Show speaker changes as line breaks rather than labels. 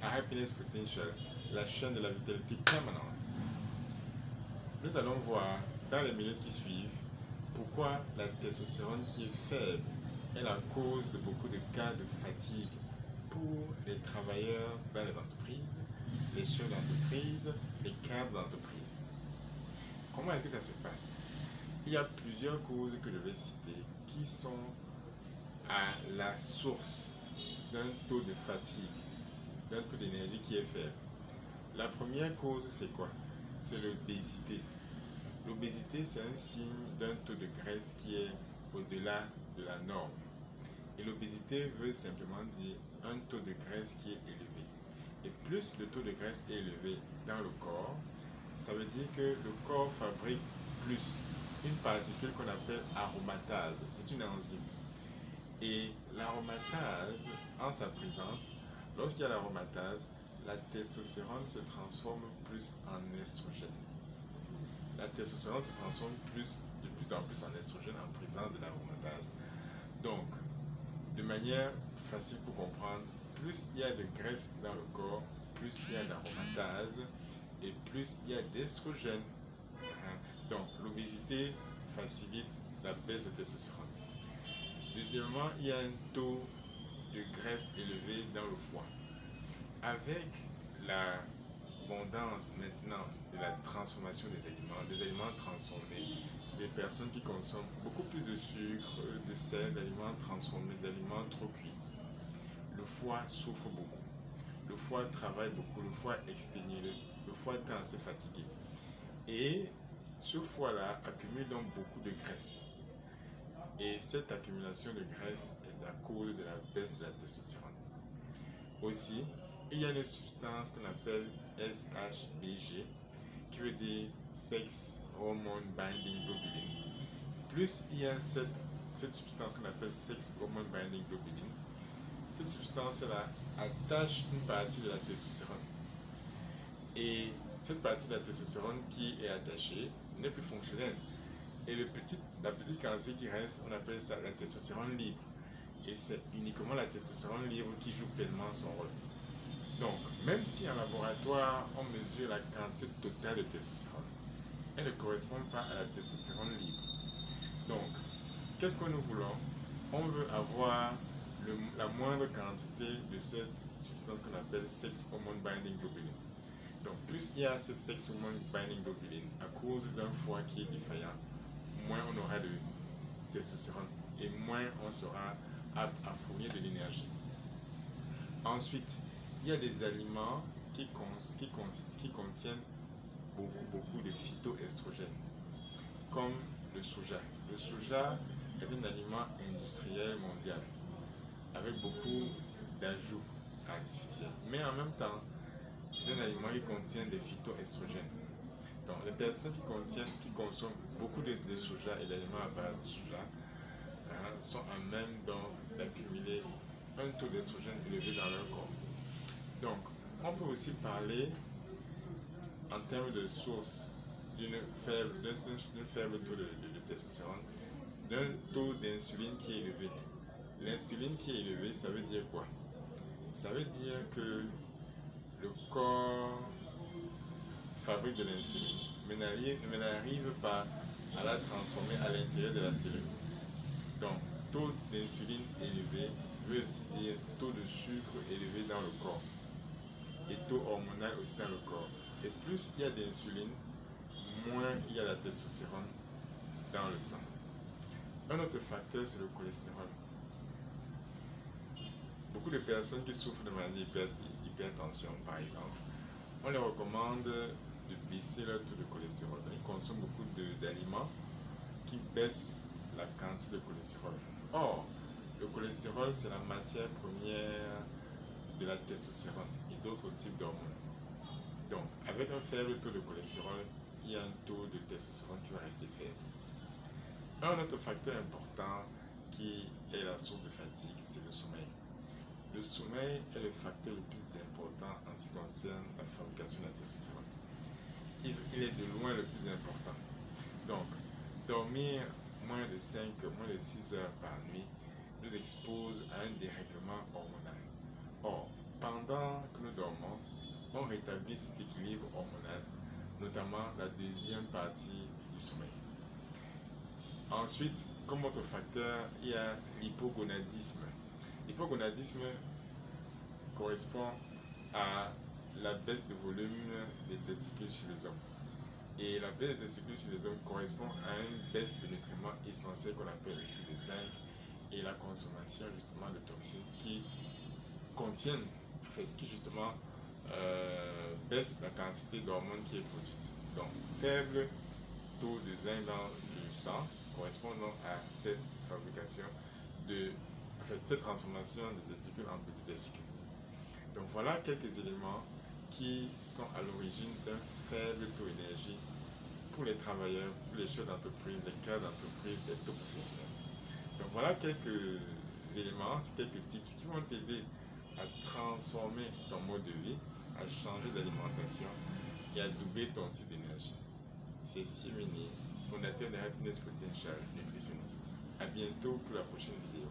à Happiness Potential, la chaîne de la vitalité permanente. Nous allons voir dans les minutes qui suivent pourquoi la testostérone qui est faible est la cause de beaucoup de cas de fatigue pour les travailleurs dans les entreprises, les chefs d'entreprise, les cadres d'entreprise. Comment est-ce que ça se passe? Il y a plusieurs causes que je vais citer qui sont à la source d'un taux de fatigue, d'un taux d'énergie qui est faible. La première cause, c'est quoi? C'est l'obésité. L'obésité, c'est un signe d'un taux de graisse qui est au-delà de la norme. Et l'obésité veut simplement dire un taux de graisse qui est élevé. Et plus le taux de graisse est élevé dans le corps, ça veut dire que le corps fabrique plus une particule qu'on appelle aromatase. C'est une enzyme. Et l'aromatase, en sa présence, lorsqu'il y a l'aromatase, la testostérone se transforme plus en estrogène. La testostérone se transforme de plus en plus en estrogène en présence de l'aromatase. Donc, de manière facile pour comprendre, plus il y a de graisse dans le corps, plus il y a d'aromatase et plus il y a d'estrogène. Donc, l'obésité facilite la baisse de testostérone. Deuxièmement, il y a un taux de graisse élevé dans le foie. Avec l'abondance maintenant de la transformation des aliments transformés, des personnes qui consomment beaucoup plus de sucre, de sel, d'aliments transformés, d'aliments trop cuits, le foie souffre beaucoup. Le foie travaille beaucoup, le foie exténué, le foie tend à se fatiguer. Et ce foie-là accumule donc beaucoup de graisse. Et cette accumulation de graisse est à cause de la baisse de la testostérone. Aussi, il y a une substance qu'on appelle SHBG, qui veut dire Sex Hormone Binding Globulin. Plus il y a cette substance qu'on appelle Sex Hormone Binding Globulin, cette substance-là attache une partie de la testostérone. Et cette partie de la testostérone qui est attachée n'est plus fonctionnelle. Et la petite quantité qui reste, on appelle ça la testostérone libre. Et c'est uniquement la testostérone libre qui joue pleinement son rôle. Donc, même si en laboratoire, on mesure la quantité totale de testostérone, elle ne correspond pas à la testostérone libre. Donc, qu'est-ce que nous voulons? On veut avoir la moindre quantité de cette substance qu'on appelle Sex Hormone Binding Globulin. Donc, plus il y a ce Sex Hormone Binding Globulin à cause d'un foie qui est défaillant, moins on aura de testostérone et moins on sera apte à fournir de l'énergie. Ensuite, il y a des aliments qui contiennent beaucoup de phytoestrogènes, comme le soja. Le soja est un aliment industriel mondial, avec beaucoup d'ajouts artificiels. Mais en même temps, c'est un aliment qui contient des phytoestrogènes. Donc, les personnes qui consomment beaucoup de soja et d'aliments à base de soja sont à même d'accumuler un taux d'estrogène élevé dans leur corps. Donc, on peut aussi parler en termes de source d'un faible taux de testostérone, d'un taux d'insuline qui est élevé. L'insuline qui est élevée, ça veut dire quoi? Ça veut dire que le corps fabrique de l'insuline, mais n'arrive pas à la transformer à l'intérieur de la cellule. Donc, taux d'insuline élevé veut aussi dire taux de sucre élevé dans le corps et taux hormonal aussi dans le corps. Et plus il y a d'insuline, moins il y a la testostérone dans le sang. Un autre facteur, c'est le cholestérol. Beaucoup de personnes qui souffrent de maladie d'hypertension, par exemple, on leur recommande de baisser leur taux de cholestérol. Ils consomment beaucoup d'aliments qui baissent la quantité de cholestérol. Or, le cholestérol, c'est la matière première de la testostérone et d'autres types d'hormones. Donc, avec un faible taux de cholestérol, il y a un taux de testostérone qui va rester faible. Un autre facteur important qui est la source de fatigue, c'est le sommeil. Le sommeil est le facteur le plus important en ce qui concerne la fabrication de la testostérone. Il est de loin le plus important. Donc, dormir moins de 6 heures par nuit nous expose à un dérèglement hormonal. Or, pendant que nous dormons, on rétablit cet équilibre hormonal, notamment la deuxième partie du sommeil. Ensuite, comme autre facteur, il y a l'hypogonadisme. L'hypogonadisme correspond à la baisse de volume des testicules chez les hommes. Et la baisse des testicules chez les hommes correspond à une baisse de nutriments essentiels qu'on appelle ici les zinc et la consommation justement de toxines qui contiennent, en fait, qui justement baisse la quantité d'hormones qui est produite. Donc, faible taux de zinc dans le sang correspond donc à cette fabrication de, en fait, cette transformation des testicules en petits testicules. Donc voilà quelques éléments qui sont à l'origine d'un faible taux d'énergie pour les travailleurs, pour les chefs d'entreprise, les cadres d'entreprise, les taux professionnels. Donc voilà quelques éléments, quelques tips qui vont t'aider à transformer ton mode de vie, à changer d'alimentation et à doubler ton type d'énergie. C'est Simini, fondateur de Happiness Potential, nutritionniste. À bientôt pour la prochaine vidéo.